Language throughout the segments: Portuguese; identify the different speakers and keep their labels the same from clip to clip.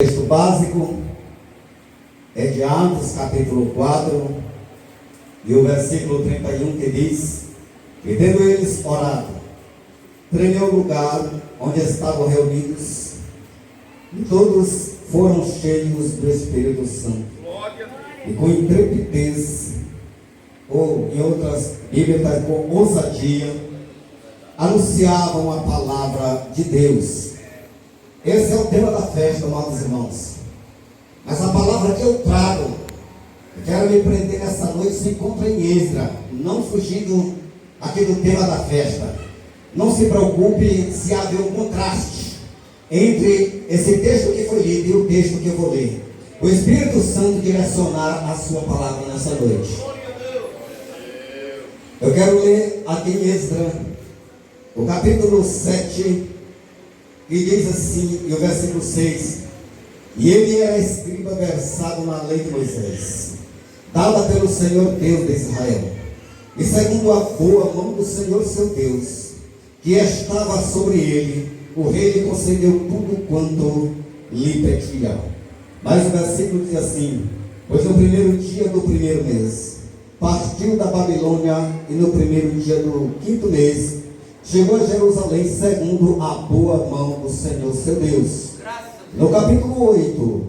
Speaker 1: texto básico é de Atos, capítulo 4, e o versículo 31, que diz: e tendo eles orado, tremeu o lugar onde estavam reunidos, e todos foram cheios do Espírito Santo, e com intrepidez, ou em outras Bíblias, com ousadia, anunciavam a palavra de Deus. Esse é o tema da festa, amados irmãos. Mas a palavra que eu trago, eu quero me prender nessa noite, se encontra em Esdras, não fugindo aqui do tema da festa. Não se preocupe se haver um contraste entre esse texto que foi lido e o texto que eu vou ler. O Espírito Santo direcionar a sua palavra nessa noite. Eu quero ler aqui em Esdras, o capítulo 7, e diz assim, e o versículo 6: e ele era escriba versado na lei de Moisés, dada pelo Senhor Deus de Israel, e segundo a boa mão do Senhor seu Deus, que estava sobre ele, o rei lhe concedeu tudo quanto lhe pedia. Mas o versículo diz assim: pois no primeiro dia do primeiro mês, partiu da Babilônia, e no primeiro dia do quinto mês, chegou a Jerusalém, segundo a boa mão do Senhor seu Deus. No capítulo 8,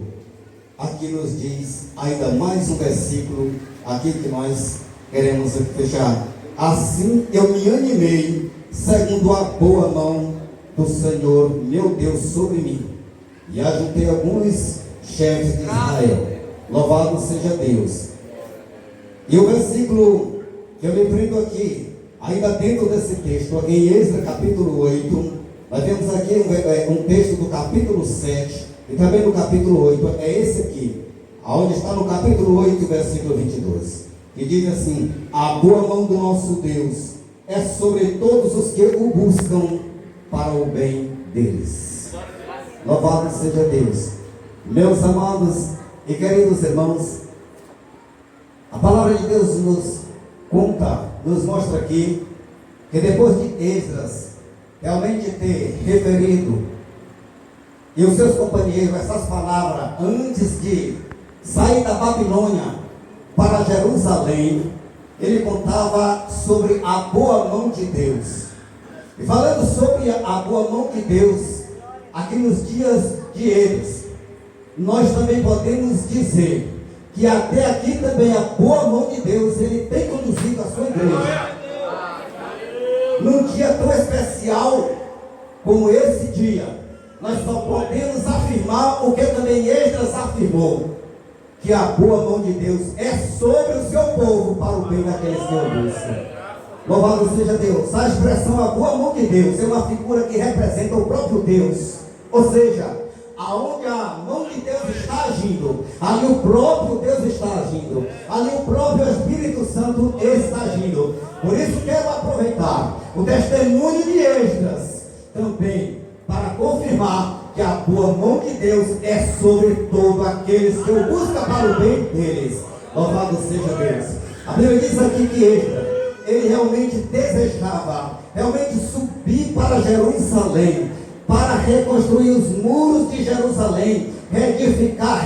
Speaker 1: aqui nos diz ainda mais um versículo, aqui que nós queremos fechar. Assim eu me animei, segundo a boa mão do Senhor meu Deus sobre mim, e ajuntei alguns chefes de Israel. Louvado seja Deus. E o versículo que eu me prendo aqui, ainda dentro desse texto, em Esdras capítulo 8, nós temos aqui um texto do capítulo 7, e também no capítulo 8, é esse aqui, onde está no capítulo 8, versículo 22, que diz assim: a boa mão do nosso Deus é sobre todos os que o buscam para o bem deles. Louvado seja Deus. Meus amados e queridos irmãos, a palavra de Deus nos conta, nos mostra aqui, que depois de Esdras realmente ter referido, e os seus companheiros, essas palavras, antes de sair da Babilônia para Jerusalém, ele contava sobre a boa mão de Deus. E falando sobre a boa mão de Deus, aqui nos dias de eles, nós também podemos dizer que até aqui também a boa mão de Deus, ele tem conduzido a sua igreja. Num dia tão especial como esse dia, nós só podemos afirmar o que também Esdras afirmou: que a boa mão de Deus é sobre o seu povo para o bem daqueles que o buscam. Louvado seja Deus. A expressão a boa mão de Deus é uma figura que representa o próprio Deus. Ou seja, aonde a mão de Deus está agindo, ali o próprio Deus está agindo, ali o próprio Espírito Santo está agindo. Por isso quero aproveitar o testemunho de Esdras também para confirmar que a boa mão de Deus é sobre todos aqueles que o buscam para o bem deles. Louvado seja Deus. A Bíblia diz aqui que Esdras, ele realmente desejava subir para Jerusalém, para reconstruir os muros de Jerusalém, reedificar,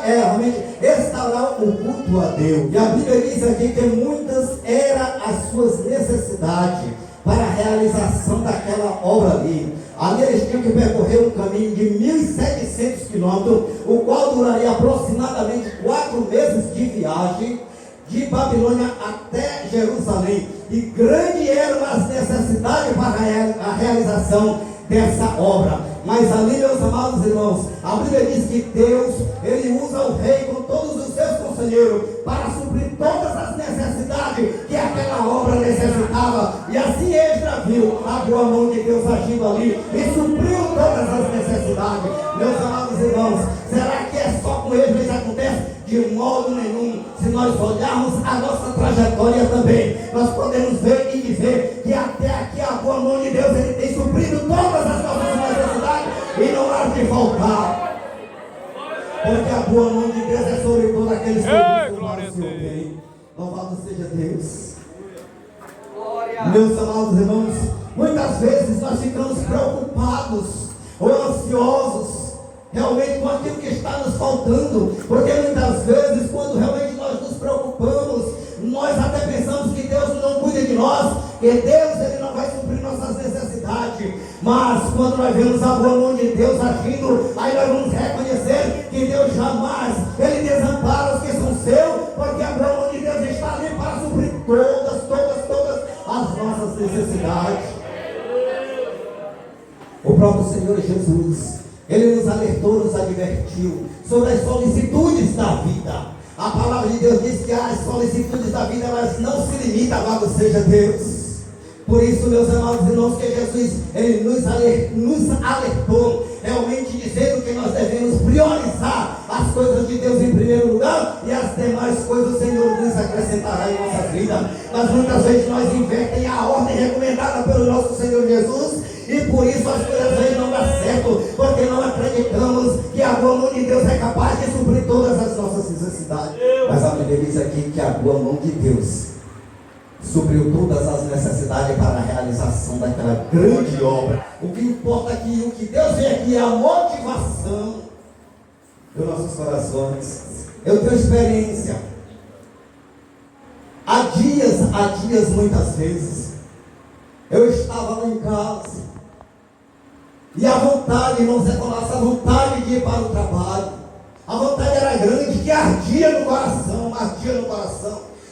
Speaker 1: realmente restaurar o culto a Deus. E a Bíblia diz aqui que muitas eram as suas necessidades para a realização daquela obra ali. Ali eles tinham que percorrer um caminho de 1.700 quilômetros, o qual duraria aproximadamente 4 meses de viagem, de Babilônia até Jerusalém. E grandes eram as necessidades para a realização dessa obra. Mas ali, meus amados irmãos, a Bíblia diz que Deus, ele usa o rei com todos os seus conselheiros para suprir todas as necessidades que aquela obra necessitava. E assim Esdras viu a boa mão de Deus agindo ali e supriu todas as necessidades. Meus amados irmãos, será que é só com Esdras que acontece? De modo nenhum. Se nós olharmos a nossa trajetória também, nós podemos ver e dizer que até aqui a boa mão de Deus, ele tem suprido todas as nossas necessidades e não há de faltar. Porque a boa mão de Deus é sobre todos aqueles que buscam o seu bem. Louvado seja Deus. Meus amados irmãos, muitas vezes nós ficamos preocupados ou ansiosos realmente com aquilo que está faltando, porque muitas vezes, quando realmente nós nos preocupamos, nós até pensamos que Deus não cuida de nós, que Deus ele não vai suprir nossas necessidades, mas quando nós vemos a boa mão de Deus agindo, aí nós vamos reconhecer que Deus jamais, ele desampara os que são seus, porque a boa mão de Deus está ali para suprir todas as nossas necessidades. O próprio Senhor Jesus, ele nos alertou, nos advertiu sobre as solicitudes da vida. A palavra de Deus diz que as solicitudes da vida, elas não se limitam, logo seja Deus. Por isso, meus amados irmãos, que Jesus, ele nos alertou, realmente dizendo que nós devemos priorizar as coisas de Deus em primeiro lugar, e as demais coisas o Senhor nos acrescentará em nossa vida. Mas muitas vezes nós invertem a ordem recomendada pelo nosso Senhor Jesus, e por isso as coisas aí não dão certo, porque não acreditamos que a boa mão de Deus é capaz de suprir todas as nossas necessidades. Mas a Bíblia diz aqui que a boa mão de Deus supriu todas as necessidades para a realização daquela grande obra. O que importa aqui, o que Deus vê aqui é a motivação dos nossos corações. Eu tenho experiência. Há dias muitas vezes, eu estava lá em casa, e a vontade, irmãos, é falar, a vontade de ir para o trabalho, a vontade era grande, que ardia no coração.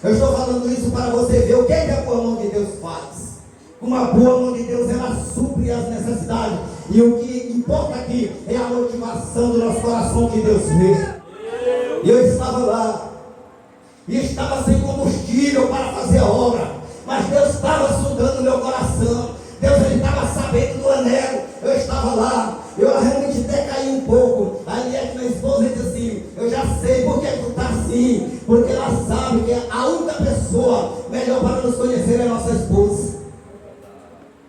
Speaker 1: Eu estou falando isso para você ver o que é que a boa mão de Deus faz. Uma boa mão de Deus, ela supre as necessidades, e o que importa aqui é a motivação do nosso coração que Deus vê. E eu estava lá, e estava sem combustível para fazer a obra, mas Deus estava sondando meu coração. Deus, ele estava sabendo do anelo. Eu estava lá, eu realmente até caí um pouco. Aí é que minha esposa disse assim: eu já sei por que tu está assim, porque ela sabe que a única pessoa melhor para nos conhecer é a nossa esposa.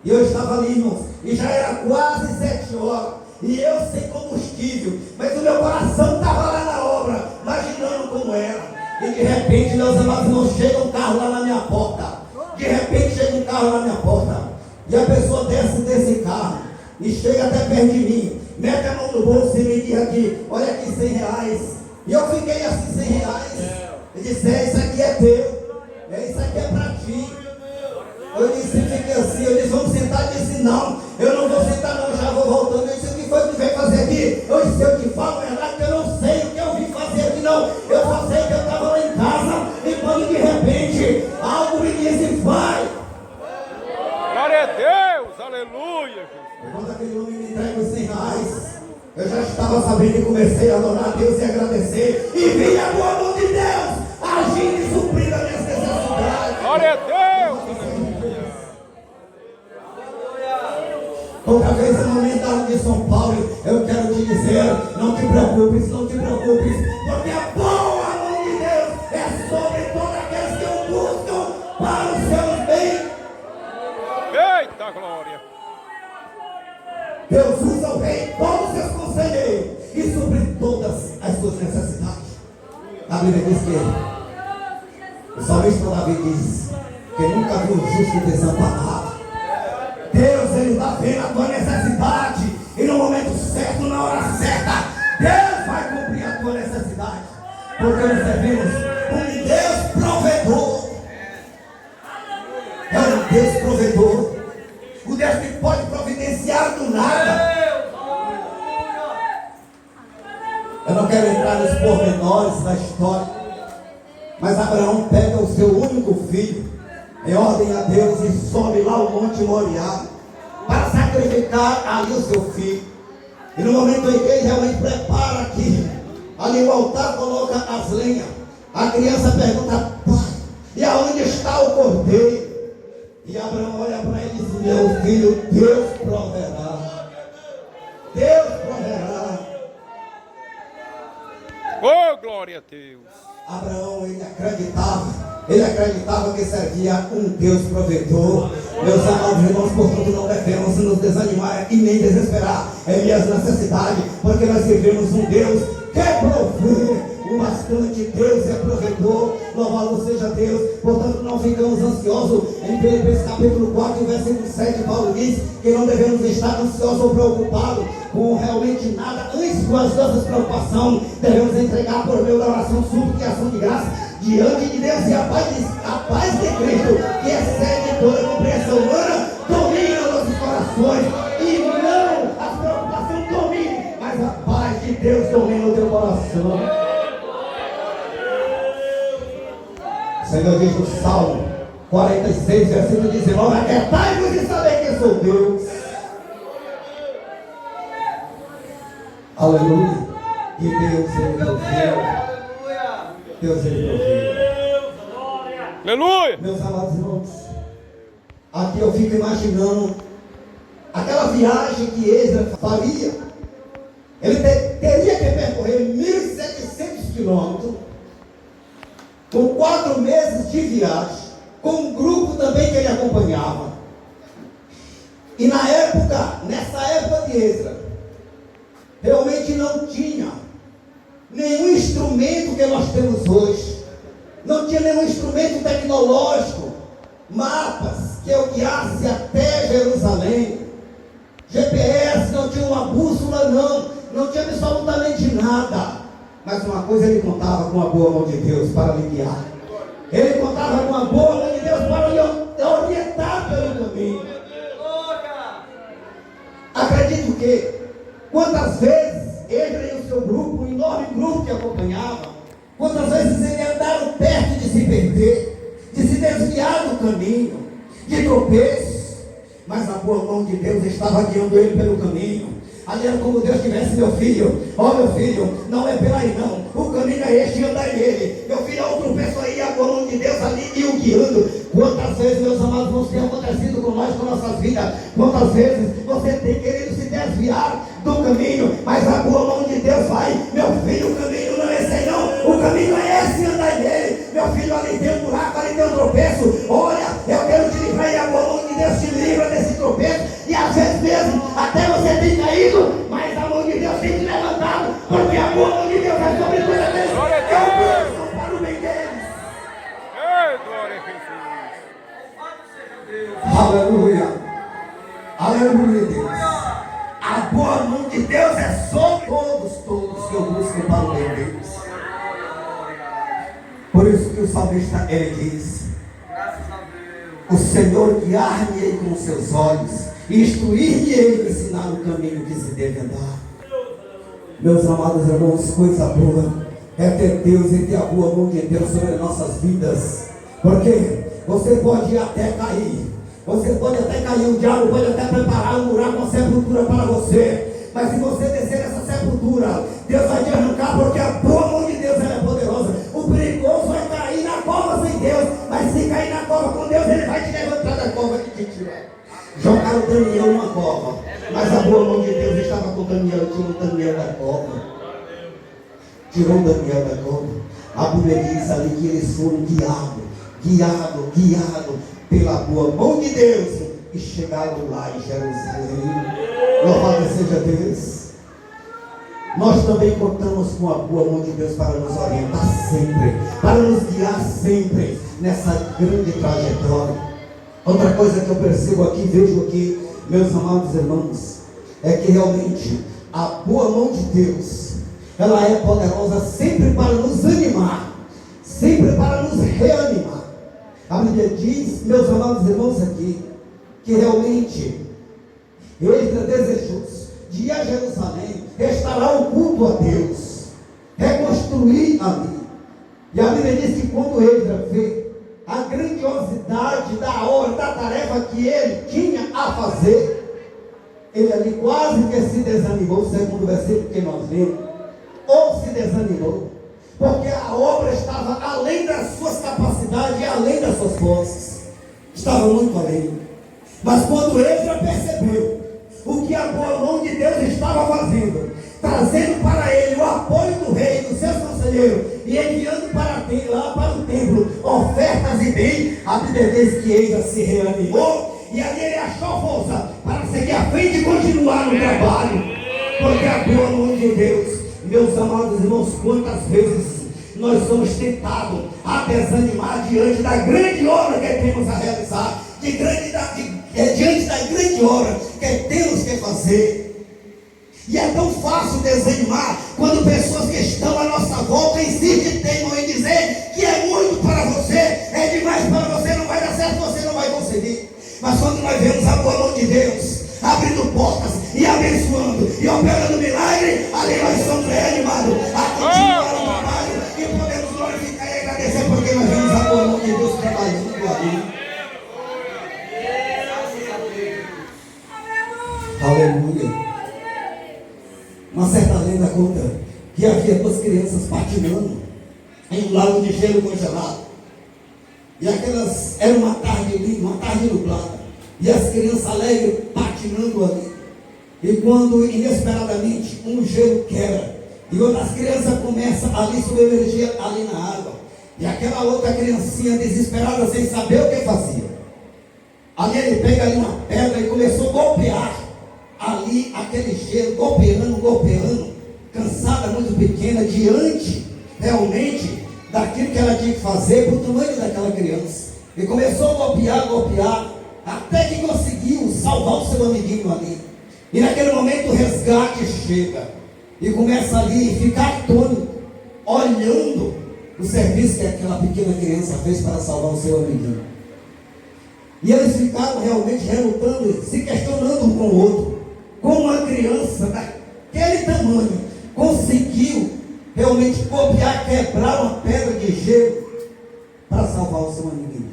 Speaker 1: E eu estava ali, irmãos, e já era quase 7 horas, e eu sem combustível, mas o meu coração estava lá na obra, imaginando como era. E de repente, meus amados irmãos, chega um carro lá na minha porta. De repente chega um carro na minha porta, e a pessoa desce desse carro e chega até perto de mim, mete a mão no bolso e me diz aqui: olha aqui, R$100. E eu fiquei assim, R$100. Eu disse: isso aqui é teu, isso aqui é para ti. Eu disse, fiquei assim, eu disse: vamos sentar? Eu disse: não, eu não vou sentar não, já vou voltando. Eu disse: o que foi que tu veio fazer aqui? Eu disse: eu te falo a verdade, que eu não sei o que eu vim fazer aqui não. Eu só sei que eu estava lá em casa, e quando de repente algo me disse: vai.
Speaker 2: Glória a Deus, aleluia.
Speaker 1: E quando aquele homem me entrega os R$100, eu já estava sabendo e comecei a adorar a Deus e agradecer, e vi a boa mão de Deus agindo e suprindo as minhas necessidades.
Speaker 2: Glória a Deus,
Speaker 1: Outra vez no momento de São Paulo, eu quero te dizer: não te preocupes, porque a boa mão de Deus é sobre todos aqueles que o buscam para os seus bens.
Speaker 2: eita glória.
Speaker 1: Deus usa o rei, todos os seus conselheiros, e supre todas as suas necessidades. A Bíblia diz que o salmista Davi diz que nunca viu um justo desamparado. Deus, ele está vendo a tua necessidade, e no momento certo, na hora certa, Deus vai cumprir a tua necessidade, porque nós servimos um Deus provedor. É um Deus provedor, o Deus que pode providenciar do nada. Eu não quero entrar nos pormenores da história, mas Abraão pega o seu único filho em ordem a Deus e sobe lá o Monte Moriá para sacrificar ali o seu filho. E no momento em que ele realmente prepara aqui, ali o altar, coloca as lenhas, a criança pergunta: pai, e aonde está o cordeiro? E Abraão olha para ele e diz: meu filho, Deus proverá. Deus proverá.
Speaker 2: Oh, glória a Deus.
Speaker 1: Abraão, ele acreditava que servia um Deus provedor. Meus amados irmãos, portanto, não devemos nos desanimar e nem desesperar em minhas necessidades, porque nós servimos um Deus que provê, o bastante. Deus é provedor, louvado seja Deus. Portanto, não ficamos ansiosos. Em Filipenses capítulo 4, versículo 7, Paulo diz que não devemos estar ansiosos ou preocupados com realmente nada. Antes com as nossas preocupações, devemos entregar por meio da oração, súplica e ação de graça diante de Deus, e a paz de Cristo, que excede toda compreensão humana, domina nossos corações. E não as preocupações dominem, mas a paz de Deus domina o teu coração. O Senhor diz no Salmo 46, versículo 19: aquietai-vos e saber que sou Deus. Aleluia. E Deus ele proveu. Deus ele proveu.
Speaker 2: Aleluia.
Speaker 1: Meus amados irmãos, aqui eu fico imaginando aquela viagem que Esdras faria. Ele teria que percorrer 1.700 quilômetros, com 4 meses de viagem, com um grupo também que ele acompanhava. E na época, nessa época de Esdras, realmente não tinha nenhum instrumento que nós temos hoje. Não tinha nenhum instrumento tecnológico, mapas que eu guiasse até Jerusalém, GPS, não tinha uma bússola, não tinha absolutamente nada. Mas uma coisa, ele contava com a boa mão de Deus para lhe guiar. Ele contava com a boa mão de Deus para lhe orientar pelo caminho. Acredito que quantas vezes ele e o seu grupo, um enorme grupo que acompanhava, quantas vezes eles andaram perto de se perder, de se desviar do caminho, de tropeços, mas a boa mão de Deus estava guiando ele pelo caminho. Ali era como Deus tivesse: meu filho, ó meu filho, não é pela aí não, o caminho é este, anda nele. Meu filho, há outro peço aí, a boa mão de Deus ali e o guiando. Quantas vezes, meus amados, não tem acontecido com nós, com nossas vidas? Quantas vezes você tem querido se desviar do caminho, mas a boa mão de Deus vai: meu filho, o caminho não é esse aí não, o caminho é esse, anda nele. Meu filho, ali tem um buraco, ali tem um tropeço, olha, eu quero te livrar, e a boa mão de Deus te livra desse tropeço. E às vezes mesmo, até você tem caído, mas a mão de Deus tem te levantado, porque a boa mão de Deus é sobre toda vez.
Speaker 2: Glória a
Speaker 1: É o
Speaker 2: Deus.
Speaker 1: bênção para o bem deles.
Speaker 2: Ei, glória a Jesus.
Speaker 1: Aleluia. Aleluia, Deus. A boa mão de Deus é sobre todos que o buscam para o bem deles. Por isso que o salmista ele diz: o Senhor guiar-me-ei com seus olhos, instruir-me-ei e ensinar o caminho que se deve andar. Meus amados irmãos, coisa boa é ter Deus e ter a boa mão de Deus sobre nossas vidas. Porque você pode até cair, o diabo pode até preparar um buraco, uma sepultura para você, mas se você descer essa sepultura, Deus vai te arrancar, porque a boa mão de Deus ela é poderosa. O perigoso é cair na cova sem Deus, mas se cair na cova com Deus, ele vai te levantar da cova que te tirar. Jogaram Daniel numa cova, mas a boa mão de Deus estava com Daniel, tirou Daniel da cova. Tirou Daniel da cova. A Bíblia diz ali que eles foram guiados pela boa mão de Deus e chegaram lá em Jerusalém. Louvado seja Deus. Nós também contamos com a boa mão de Deus para nos orientar sempre, para nos guiar sempre nessa grande trajetória. Outra coisa que eu percebo aqui, vejo aqui, meus amados irmãos, é que realmente a boa mão de Deus, ela é poderosa sempre para nos animar, sempre para nos reanimar. A Bíblia diz, meus amados irmãos, aqui, que realmente ele é desejoso de ir a Jerusalém, restaurar o culto a Deus, reconstruir ali. E a Bíblia diz que quando ele vê a grandiosidade da obra, da tarefa que ele tinha a fazer, ele ali quase que se desanimou, segundo o versículo que nós lemos, ou se desanimou, porque a obra estava além das suas capacidades e além das suas forças, estava muito além. Mas quando ele já percebeu o que a boa mão de Deus estava fazendo, trazendo para ele o apoio do rei, dos seus conselheiros, e enviando lá para o templo ofertas e bem, a Bíblia diz que ele se reanimou, e ali ele achou força para seguir à frente e continuar no trabalho, porque a boa mão de Deus Meus amados irmãos, quantas vezes nós somos tentados a desanimar diante da grande obra que temos a realizar, diante da grande obra que temos que fazer. E é tão fácil desanimar quando pessoas que estão à nossa volta insistem e teimam em dizer que é muito para você, é demais para você, não vai dar certo, você não vai conseguir. Mas quando nós vemos a boa mão de Deus abrindo portas e abençoando e operando milagre, ali nós somos reanimados a continuar o trabalho e podemos glorificar e agradecer porque nós vemos a boa mão de Deus trabalhando ali. Aleluia. Uma certa lenda conta que havia duas crianças patinando em um lago de gelo congelado. E aquelas, era uma tarde linda, uma tarde nublada. E as crianças alegres patinando ali. E quando inesperadamente um gelo quebra. E quando as crianças começam ali submergir ali na água. E aquela outra criancinha desesperada sem saber o que fazia. Ali ele pega ali uma pedra e começou a golpear ali aquele gelo, golpeando, cansada, muito pequena, diante realmente daquilo que ela tinha que fazer para o tamanho daquela criança. E começou a golpear, até que conseguiu salvar o seu amiguinho ali. E naquele momento o resgate chega e começa ali a ficar atônito, olhando o serviço que aquela pequena criança fez para salvar o seu amiguinho. E eles ficaram realmente relutando, se questionando um com o outro. Como uma criança daquele tamanho conseguiu realmente copiar, quebrar uma pedra de gelo para salvar o seu amiguinho.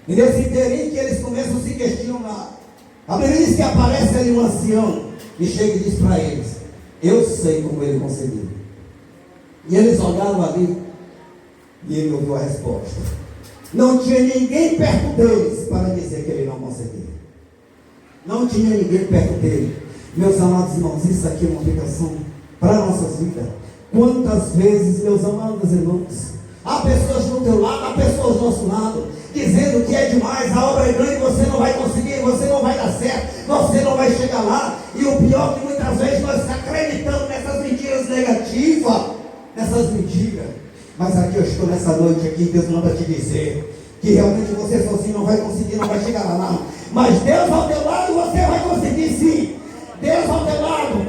Speaker 1: E nesse inteirinho que eles começam a se questionar, a Bíblia diz que aparece ali um ancião e chega e diz para eles: eu sei como ele conseguiu. E eles olharam ali e ele ouviu a resposta. Não tinha ninguém perto deles para dizer que ele não conseguia. Não tinha ninguém perto dele. Meus amados irmãos, isso aqui é uma aplicação para a nossa vida. Quantas vezes, meus amados irmãos, há pessoas do teu lado, há pessoas do nosso lado, dizendo que é demais, a obra é grande, você não vai conseguir, você não vai dar certo, você não vai chegar lá. E o pior é que muitas vezes nós acreditamos nessas mentiras negativas, nessas mentiras. Mas aqui eu estou nessa noite aqui, Deus manda te dizer que realmente você sozinho não vai conseguir, não vai chegar lá não. Mas Deus ao teu lado, você vai conseguir sim. Deus ao teu lado,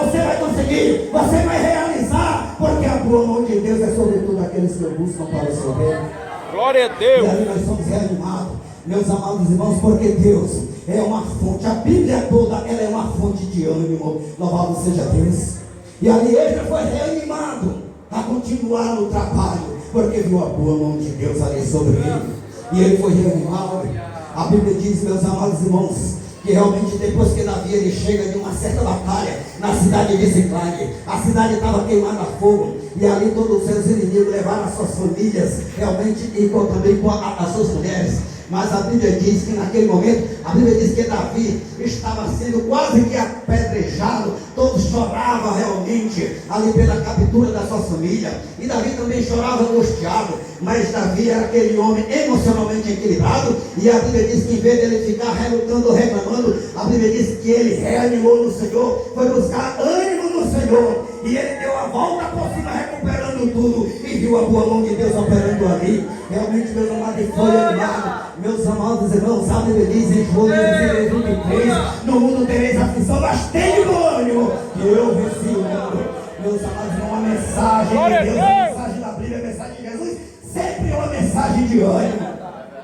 Speaker 1: você vai conseguir, você vai realizar, porque a boa mão de Deus é sobre tudo aqueles que o buscam para o seu reino.
Speaker 2: Glória a Deus.
Speaker 1: E ali nós somos reanimados, meus amados irmãos, porque Deus é uma fonte, a Bíblia toda ela é uma fonte de ânimo, louvado seja Deus. E ali ele foi reanimado a continuar no trabalho, porque viu a boa mão de Deus ali sobre ele, e ele foi reanimado. A Bíblia diz, meus amados irmãos, que realmente depois que Davi ele chega de uma certa batalha na cidade de Ziclag, a cidade estava queimada a fogo, e ali todos os seus inimigos levaram as suas famílias, realmente, e também com as suas mulheres. Mas a Bíblia diz que naquele momento, a Bíblia diz que Davi estava sendo quase que apedrejado, todos choravam realmente ali pela captura da sua família, e Davi também chorava angustiado, mas Davi era aquele homem emocionalmente equilibrado, e a Bíblia diz que em vez de ele ficar relutando, reclamando, a Bíblia diz que ele reanimou no Senhor, foi buscar ânimo no Senhor, e ele deu a volta por cima, recuperando tudo, e viu a boa mão de Deus operando ali. Realmente, meus amados, foi animado. Meus amados irmãos, a Bíblia diz em João 23, no mundo tereis aflição, mas tenha bom ânimo, que eu venci o mundo. Meus amados, é uma mensagem de Deus, a mensagem da Bíblia, a mensagem de Jesus, sempre é uma mensagem de ânimo.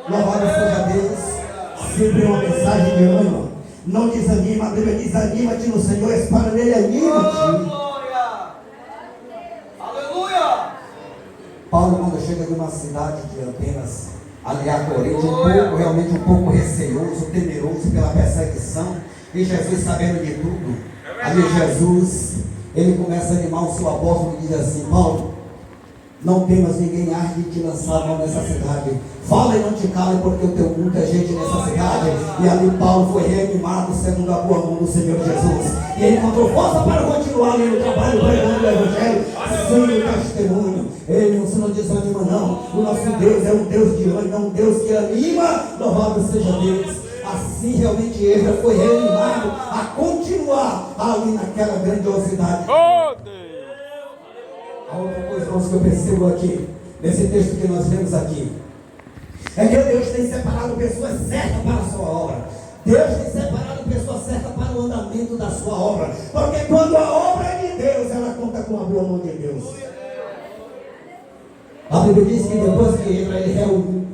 Speaker 1: Louvado seja Deus, sempre é uma mensagem de ânimo. Não desanima, a Bíblia diz: anima-te no Senhor, espera nele, anima-te. Paulo, quando chega de uma cidade de Atenas, ali a Corinto, realmente um pouco receoso, temeroso pela perseguição, e Jesus sabendo de tudo, ali Jesus, ele começa a animar o seu apóstolo e diz assim: Paulo, não temas, ninguém há de te lançar mão nessa cidade, fala e não te cale, porque eu tenho muita gente nessa cidade. E ali Paulo foi reanimado segundo a boa mão do Senhor Jesus, e ele encontrou força para continuar ali no trabalho, pregando o Evangelho, sem testemunho. Ele não desanima não, o nosso Deus é um Deus de ânimo, é um Deus que anima, louvado seja Deus. Assim realmente ele foi reanimado a continuar ali naquela grandiosidade.
Speaker 2: Oh, Deus.
Speaker 1: A outra coisa, irmãos, que eu percebo aqui, nesse texto que nós lemos aqui, é que Deus tem separado pessoas certas para a sua obra. Deus tem separado pessoas certas para o andamento da sua obra. Porque quando a obra é de Deus, ela conta com a boa mão de Deus. A Bíblia diz que depois que ele reuniu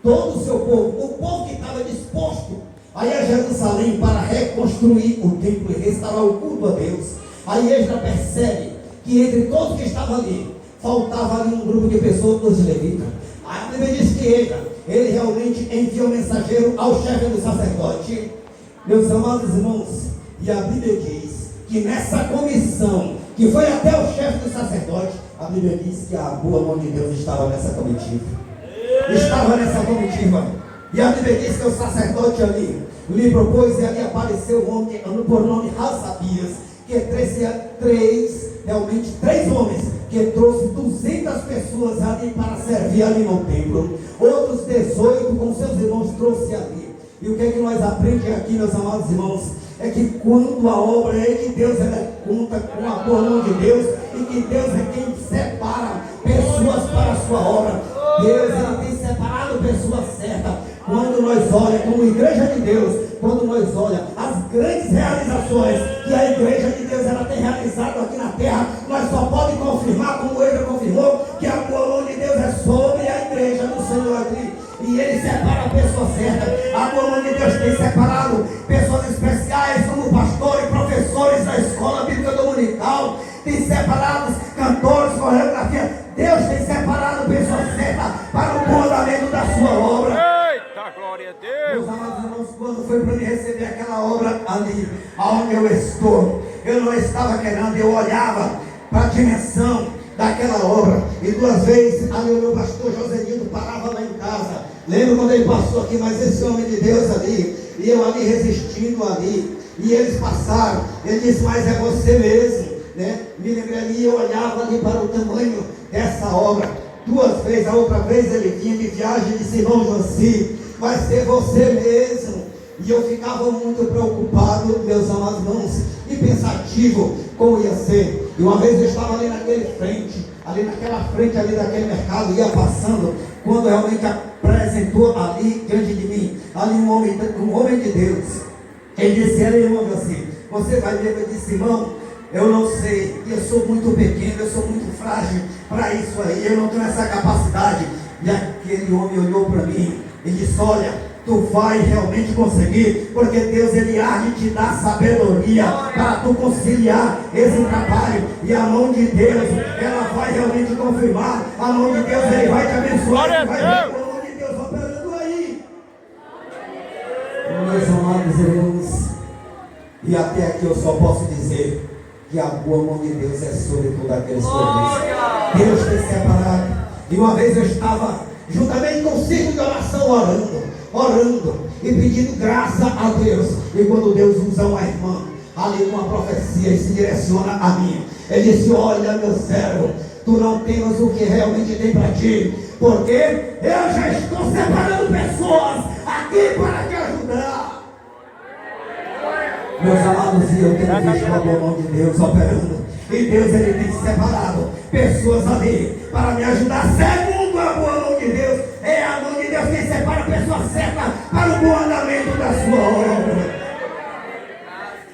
Speaker 1: todo o seu povo, o povo que estava disposto a ir a Jerusalém para reconstruir o templo e restaurar o culto a Deus. Aí Esdras percebe que entre todos que estavam ali, faltava ali um grupo de pessoas, dos levitas. A Bíblia diz que ele realmente enviou mensageiro ao chefe do sacerdote. Meus amados irmãos, e a Bíblia diz que nessa comissão, que foi até o chefe do sacerdote, a Bíblia diz que a boa mão de Deus estava nessa comitiva. Estava nessa comitiva. E a Bíblia diz que o sacerdote ali lhe propôs, e ali apareceu um homem por nome Rasabias, que realmente três homens, que trouxe 200 pessoas ali para servir ali no templo. Outros 18 com seus irmãos trouxe ali. E o que é que nós aprendemos aqui, meus amados irmãos? É que quando a obra é de Deus, ela conta com a boa mão de Deus, e que Deus é quem separa pessoas para a sua obra. Deus, ele tem separado pessoas certas. Quando nós olhamos como igreja de Deus, quando nós olhamos as grandes realizações que a igreja de Deus ela tem realizado aqui na terra, nós só podemos confirmar, como ele confirmou, que a boa mão de Deus é sobre a igreja do Senhor aqui. E ele separa a pessoa certa. A boa mão de Deus tem separado pessoas especiais, como pastores e professores da escola bíblica dominical. Tem separado cantores, coreografia. Deus tem separado pessoas certas para o bom andamento da sua obra.
Speaker 2: Eita, glória a Deus.
Speaker 1: Meus amados irmãos, quando foi para mim receber aquela obra ali, aonde eu estou, eu não estava querendo, eu olhava para a dimensão daquela obra. E 2 vezes ali o meu pastor Josenildo parava lá em casa. Lembro quando ele passou aqui, mas esse homem de Deus ali, e eu ali resistindo ali, e eles passaram. Ele disse, mas é você mesmo, né? Me lembrei ali, eu olhava ali para o tamanho dessa obra. 2 vezes, a outra vez ele vinha de viagem e disse, irmão Josi, vai ser você mesmo. E eu ficava muito preocupado, meus amados irmãos, e pensativo como ia ser. E uma vez eu estava ali naquele frente, ali naquela frente ali daquele mercado, ia passando, quando realmente apresentou ali diante de mim, ali um homem de Deus. Ele disse, irmão assim, você vai ver? Eu disse, irmão, eu não sei, eu sou muito pequeno, eu sou muito frágil para isso aí, eu não tenho essa capacidade. E aquele homem olhou para mim e disse, olha, tu vai realmente conseguir, porque Deus ele há de te dar sabedoria para tu conciliar esse trabalho, e a mão de Deus ela vai realmente confirmar, a mão de Deus ele vai te abençoar, vai ver a mão de Deus operando aí. Meus amados irmãos, e até aqui eu só posso dizer que a boa mão de Deus é sobre tudo aqueles que Deus tem separado. E uma vez eu estava juntamente com o círculo de oração orando e pedindo graça a Deus. E quando Deus usa uma irmã ali com uma profecia e se direciona a mim, ele disse, olha meu servo, tu não tens o que realmente tem para ti, porque eu já estou separando pessoas aqui para te ajudar. Meus amados, e eu tenho visto a boa mão de Deus operando, e Deus ele tem separado pessoas ali para me ajudar, segundo a boa mão de Deus. É a mão de Deus quem separa a pessoa certa para o bom andamento da sua obra.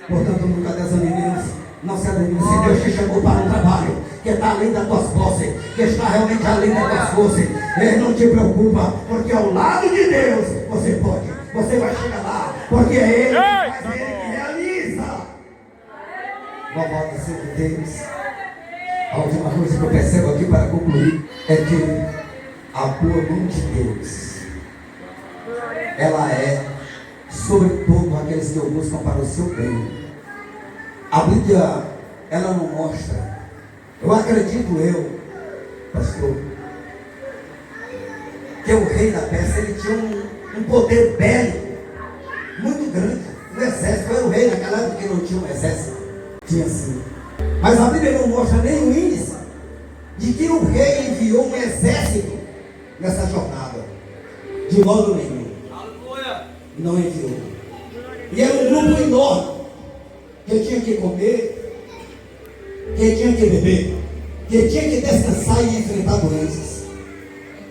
Speaker 1: Portanto, nunca desanimemos, não se anime. Se Deus te chamou para um trabalho que está além das tuas posses, que está realmente além das tuas forças, não te preocupa, porque ao lado de Deus você pode, você vai chegar lá, porque é Ele que faz, é Ele que realiza. Louvado seja Deus. A última coisa que eu percebo aqui para concluir é que a boa mão de Deus, ela é sobre todo aqueles que o buscam para o seu bem. A Bíblia, ela não mostra, eu acredito pastor, que o rei da Pérsia, ele tinha um poder bélico muito grande. O exército era o rei naquela época que não tinha um exército, tinha sim. Mas a Bíblia não mostra nenhum índice de que o rei enviou um exército nessa jornada. De modo nenhum. Não enviou. E era um grupo enorme, que tinha que comer, que tinha que beber, que tinha que descansar e enfrentar doenças.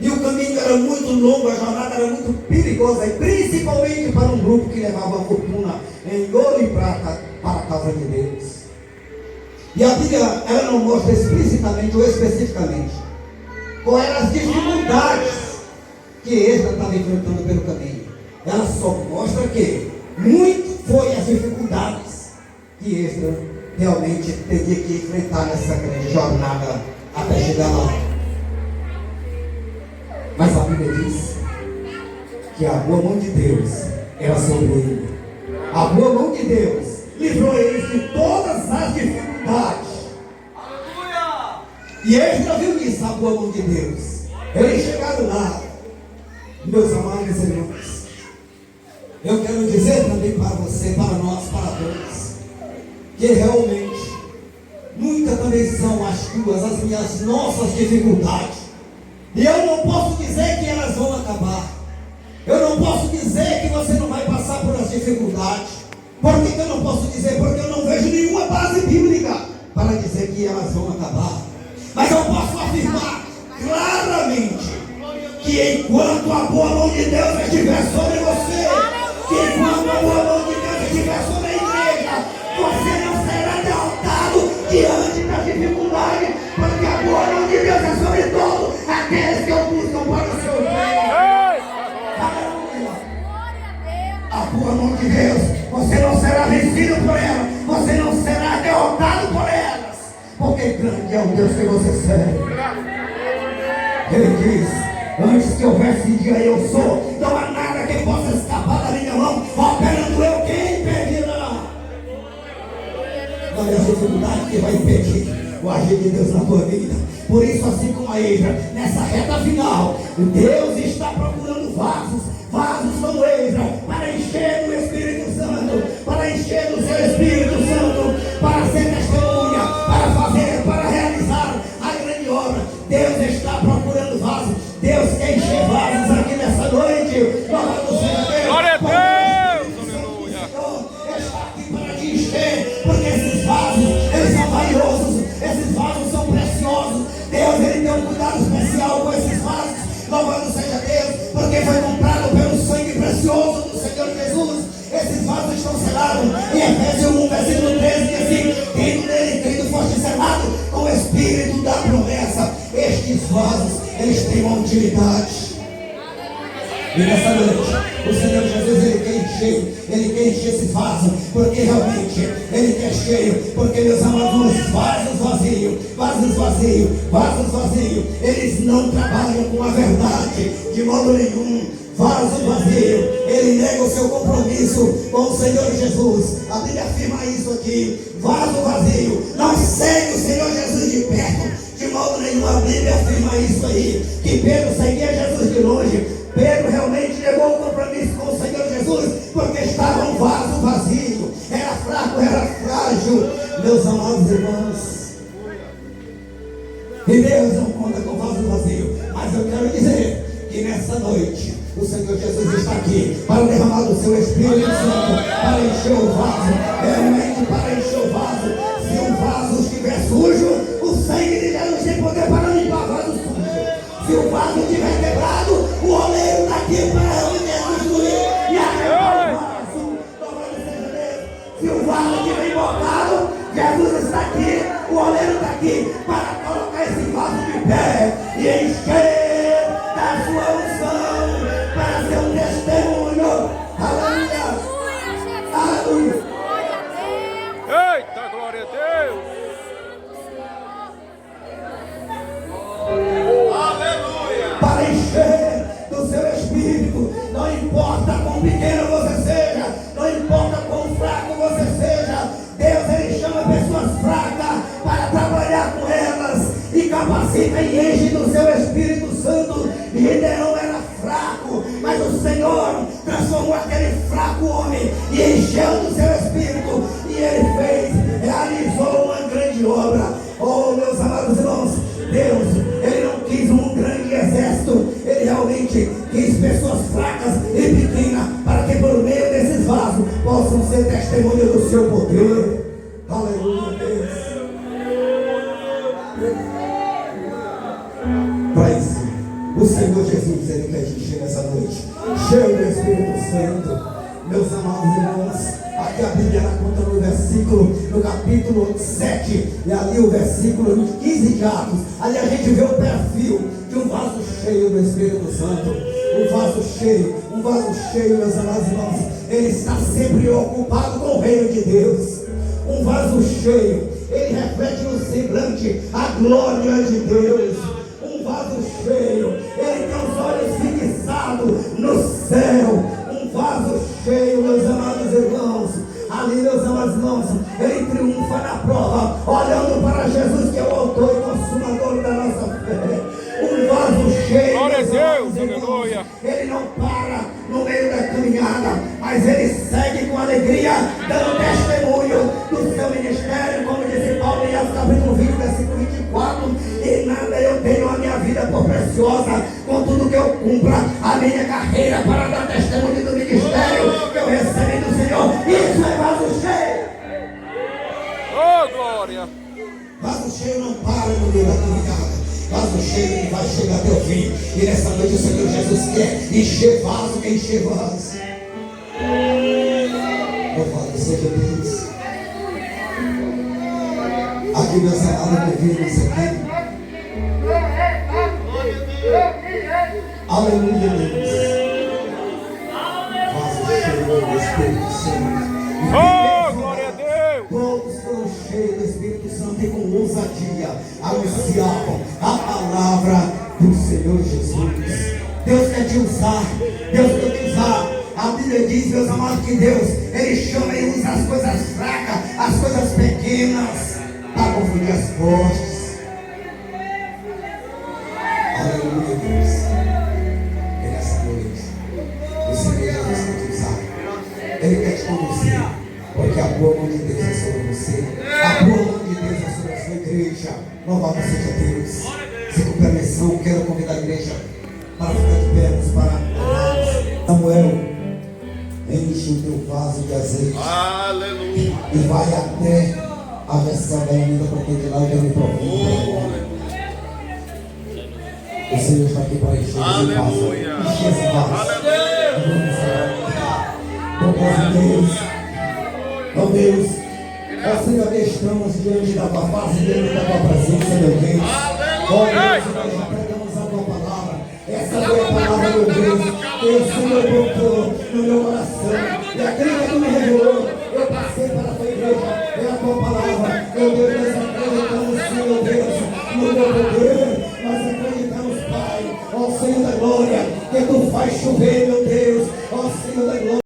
Speaker 1: E o caminho era muito longo, a jornada era muito perigosa, e principalmente para um grupo que levava a fortuna em ouro e prata para a causa de Deus. E a Bíblia, ela não mostra explicitamente ou especificamente quais eram as dificuldades que Esdras estava enfrentando pelo caminho. Ela só mostra que muito foi as dificuldades que Esdras realmente teria que enfrentar nessa grande jornada até chegar lá. Mas a Bíblia diz que a boa mão de Deus era sobre ele. A boa mão de Deus livrou eles de todas as dificuldades. E Esdras viu isso, a boa mão de Deus. Eles chegaram lá, meus amados irmãos. Eu quero dizer também para você, para nós, para todos, que realmente muitas também são as tuas, as minhas, nossas dificuldades. E eu não posso dizer que elas vão acabar. Eu não posso dizer que você não vai passar por as dificuldades. Por que eu não posso dizer? Porque eu não vejo nenhuma base bíblica para dizer que elas vão acabar. Mas eu posso afirmar claramente que enquanto a boa mão de Deus estiver sobre você, que enquanto a boa mão de Deus estiver sobre a igreja, você não será derrotado diante das dificuldades, porque a boa mão de Deus é sobre todos aqueles que o buscam para o seu bem. A boa mão de Deus, você não será vencido por ela, você não será derrotado por elas, porque grande é o Deus que você serve. Ele diz: antes que houvesse dia eu sou, não há nada que possa escapar da minha mão, operando eu, quem impedirá? Olha a dificuldade que vai impedir o agir de Deus na tua vida. Por isso, assim como a Esdras, nessa reta final, Deus está procurando vasos como Esdras, para encher do Espírito Santo, para encher do seu Espírito Santo, para ser testemunha, para fazer, para realizar a grande obra. Deus está procurando vasos. Deus quer encher vasos aqui nessa noite. Louvado seja Deus.
Speaker 2: Glória a Deus. Aleluia.
Speaker 1: Está aqui para te encher, porque esses vasos, eles são valiosos, esses vasos são preciosos. Deus, ele tem um cuidado especial com esses vasos. Louvado seja Deus, porque foi comprado pelo sangue precioso do Senhor Jesus. Esses vasos estão selados. Em Efésios 1, versículo 13, diz assim: tendo nele, tendo foste selado com o Espírito da promessa. Estes vasos, eles têm uma utilidade. E nessa noite, o Senhor Jesus, ele quer encher esse vaso, porque realmente ele quer cheio, porque meus amados, vasos vazios, eles não trabalham com a verdade, de modo nenhum. Vaso vazio, ele nega o seu compromisso com o Senhor Jesus. A Bíblia afirma isso aqui: vaso vazio, não segue o Senhor Jesus de perto, de modo nenhum. A Bíblia afirma isso aí, que Pedro seguia Jesus de longe. Pedro realmente negou o compromisso com o Senhor Jesus, porque estava um vaso vazio, era fraco, era frágil, meus amados irmãos. E Deus não conta com vaso vazio, mas eu quero dizer que nessa noite o Senhor Jesus está aqui para derramar do seu Espírito Santo, para encher o vaso, realmente para encher o vaso. Se o vaso estiver sujo, o sangue de Jesus tem poder para limpar o vaso sujo. Se o vaso estiver quebrado, o oleiro está aqui para reconstruir e arrancar o vaso. Louvado seja Deus. Se o vaso estiver embocado, Jesus está aqui, o oleiro está aqui para colocar esse vaso de pé e encher da sua unção, para ser um testemunho. Aleluia. Aleluia.
Speaker 2: Eita, glória a Deus.
Speaker 1: Para encher do seu Espírito, não importa quão pequeno você seja, não importa quão fraco você seja, Deus, ele chama pessoas fracas para trabalhar com elas e capacita e enche do seu Espírito Santo. E Gideão era fraco, mas o Senhor transformou aquele fraco homem e encheu do seu Espírito, e ele realizou uma grande obra. Oh, meus amados irmãos, Deus, ele não quis um grande exército, ele realmente quis pessoas fracas e pequenas, para que por meio desses vasos possam ser testemunhas do seu poder. Aleluia, Deus. Jesus, Ele quer te encher nessa noite, cheio do Espírito Santo. Meus amados irmãos, aqui a Bíblia ela conta no capítulo 7, e ali o versículo 15 de Atos, ali a gente vê o perfil de um vaso cheio do Espírito Santo. Um vaso cheio, meus amados irmãos, ele está sempre ocupado com o reino de Deus. Um vaso cheio, ele reflete no semblante a glória de Deus. Um vaso cheio, ele tem os olhos fixados no céu. Um vaso cheio, meus amados irmãos, ali, meus amados irmãos, ele triunfa na prova, olhando para Jesus, que é o autor e consumador da nossa fé. Um vaso cheio,
Speaker 2: glória a
Speaker 1: meus
Speaker 2: Deus,
Speaker 1: amados irmãos,
Speaker 2: aleluia.
Speaker 1: ele não para no meio da caminhada, mas ele segue com alegria, dando testemunho do seu ministério, como disse Paulo em Atos capítulo 20, versículo 24, e nada eu tenho a minha vida por preciosa, contudo que eu cumpra a minha carreira para dar testemunho do ministério que eu recebi do Senhor. Isso é vaso cheio.
Speaker 2: Oh, glória.
Speaker 1: Vaso cheio não para no meio da caminhada. Vaso cheio que vai chegar até o fim. E nessa noite o Senhor Jesus quer encher vaso, quer encher vaso. Louvado seja Deus. Aqui, meus amados, ouvintes aqui. Aleluia, Deus. Vaso cheio do Espírito Santo.
Speaker 2: Oh, glória a Deus.
Speaker 1: Todos foram cheios do Espírito Santo e com ousadia anunciavam a palavra do Senhor Jesus. Deus quer te usar. Deus quer te usar. A Bíblia diz, meus amados, que Deus, Ele chama e usa as coisas fracas, as coisas pequenas, para confundir as fortes. Aleluia, Deus. E nessa noite, o Senhor Jesus quer te usar. Ele quer te conduzir, porque a boa mão de Deus é sobre você. A boa mão de Deus é sobre a sua igreja. Louvado seja Deus. Se com permissão, quero convidar a igreja para ficar de pé, para orarmos. Samuel, enche o teu vaso de azeite.
Speaker 3: Aleluia.
Speaker 1: E vai até a versão da Emília para que de lá eu quero me provar. O Senhor está aqui para encher esse vaso.
Speaker 3: Aleluia.
Speaker 1: Encher esse vaso. Oh Deus, ó Deus, ó Senhor, estamos diante da tua face, diante da tua presença, meu Deus. Ó Deus, nós já pregamos a tua palavra. Essa é a tua palavra, meu Deus. Eu, Senhor, botou no meu coração. E aquilo que tu me revelou, eu passei para a tua igreja. É a tua palavra. Meu Deus, nós acreditamos, Senhor Deus, no teu poder. Nós acreditamos, Pai, ó Senhor da glória, que tu faz chover, meu Deus. Ó Senhor da glória.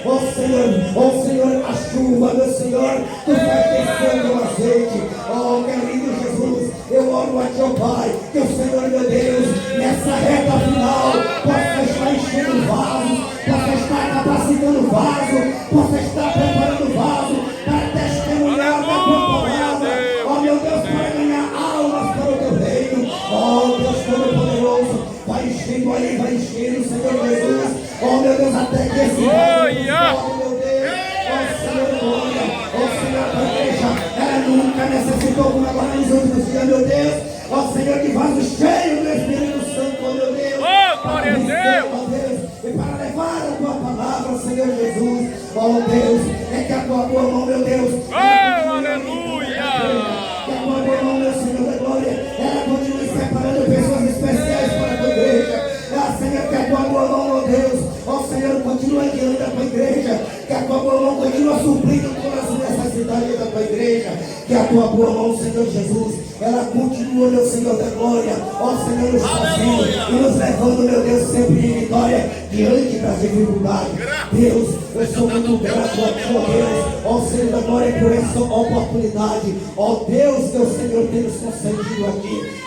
Speaker 1: Ó Senhor, a chuva, meu Senhor, tu vai descendo o azeite. Ó querido Jesus, eu oro a teu Pai, que o Senhor, meu Deus, nessa reta final, possa estar enchendo o vaso, possa estar capacitando o vaso, possa estar preparando o vaso para testemunhar da tua palavra. Ó meu Deus, para ganhar almas para o teu reino. Ó Deus Todo-Poderoso, vai enchendo aí, vai enchendo, Senhor Jesus. Ó meu Deus, até que esse vaso, meu Deus, ó Senhor, glória, ó Senhor, a igreja, ela nunca necessitou como agora nos últimos dias, meu Deus. Ó Senhor, que vaso cheio do Espírito Santo, ó meu Deus,
Speaker 2: glória a Deus,
Speaker 1: ó Deus, e para levar a tua palavra, Senhor Jesus. Ó Deus, é que a tua boa mão, meu Deus,
Speaker 2: aleluia.
Speaker 1: que a tua boa mão, meu Senhor da glória, ela continue separando pessoas especiais para a tua igreja. Senhor, que a tua boa mão, ó Deus, ó Senhor, continua guiando a tua igreja, que a tua boa mão continua suprindo todas as necessidades da tua igreja, que a tua boa mão, Senhor Jesus, ela continua, meu Senhor da glória, ó Senhor, nos fazendo e nos levando, meu Deus, sempre em vitória diante das dificuldades. Deus, eu sou muito grato a ti, ó Deus, ó Senhor da glória, por essa oportunidade, ó Deus, que o Senhor tem nos concedido aqui.